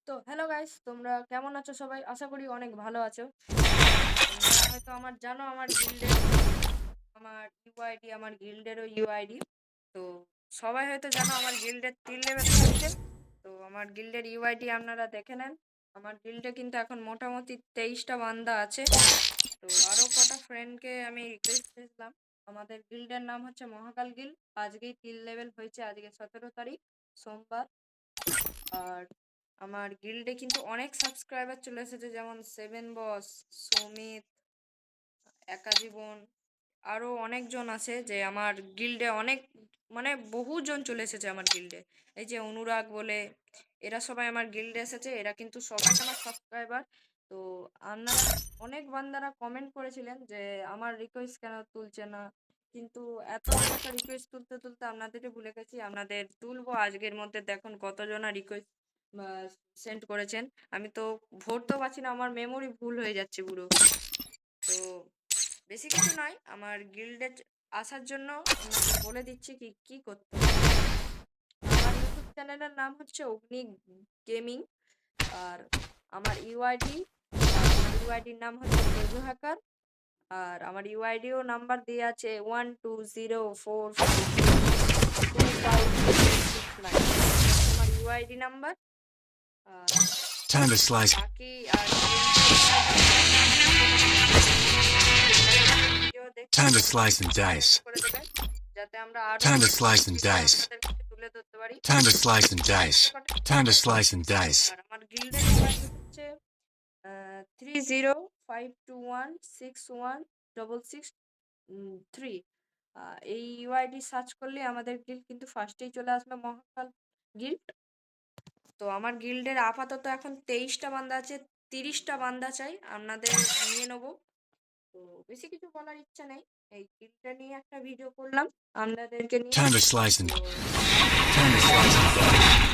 তো hello guys, তোমরা কেমন আছো সবাই? আশা করি অনেক ভালো আছো। তোমরা হয়তো জানো আমার গিল্ডের আমার ইউআইডি, আমার গিল্ডেরও ইউআইডি। তো সবাই হয়তো জানো আমার গিল্ডের 3 লেভেল হচ্ছে। তো আমার গিল্ডের ইউআইডি আপনারা দেখে নেন। আমার গিল্ডে কিন্তু এখন মোটামুটি 23টা বান্দা আছে। তো আরো কটা ফ্রেন্ডকে আমি রিকোয়েস্ট করেছিলাম। আমাদের গিল্ডের নাম হচ্ছে মহাকাল গিল্ড। আজকেই 3 লেভেল হয়েছে, আজকে 17 তারিখ সোমবার। আর আমার গিল্ডে কিন্তু অনেক সাবস্ক্রাইবার চলে এসেছে, যেমন সেভেন বস, সমিত, একা জীবন, আরো অনেকজন আছে যে আমার গিল্ডে অনেক, মানে বহুজন চলে এসেছে আমার গিল্ডে। এই যে অনুরাগ বলে, এরা সবাই আমার গিল্ডে এসেছে, এরা কিন্তু সবাই আমার সাবস্ক্রাইবার। তো আপনারা অনেক বান্দারা কমেন্ট করেছিলেন যে আমার রিকোয়েস্ট কেন তুলছে না, কিন্তু এত একটা রিকোয়েস্ট তুলতে তুলতে আপনাদেরকে ভুলে গেছি। আপনাদের তুলবো আজকের মধ্যে, দেখুন কতজনা রিকোয়েস্ট সেন্ড করেছেন। আমি তো ভরতেও পারছি না, আমার মেমোরি ভুল হয়ে যাচ্ছে পুরো। তো বেশি কিছু নয়, আমার গিল্ডে আসার জন্য আপনাদের বলে দিচ্ছি কি কি করতে হবে। আমার ইউটিউব চ্যানেলের নাম হচ্ছে অগ্নি গেমিং। আর আমার ইউআইডি, আমার ইউআইডির নাম হচ্ছে তেজু হ্যাকার। আর আমার ইউআইডিও নাম্বার দিয়ে আছে 12045256 9। আমার ইউআইডি নাম্বার। আর Time to slice. বাকি আর ভিডিও দেখে Time to slice and subscribe dice. করে দেবেন, যাতে আমরা আরো Time to অনেক slice and ভিডিও dice. আপনাদের কাছে তুলে ধরতে পারি। Time to slice and R dice. যে কটা Time to আছে, slice and dice. আর আমার গিল্ডের ইউআইডি হচ্ছে 3052161663। এই ইউআইডি সার্চ করলে আমাদের গিল্ড কিন্তু ফার্স্টেই চলে আসবে, মহাকাল গিল্ড। তো আমার গিল্ডের আপাতত এখন 23টা বান্দা আছে, 30টা বান্দা চাই, আপনাদের নিয়ে নেবো। তো বেশি কিছু বলার ইচ্ছা নেই, এই গিল্ডটা নিয়ে একটা ভিডিও করলাম আপনাদেরকে নিয়ে। Time to slice and তো time to slice and dice.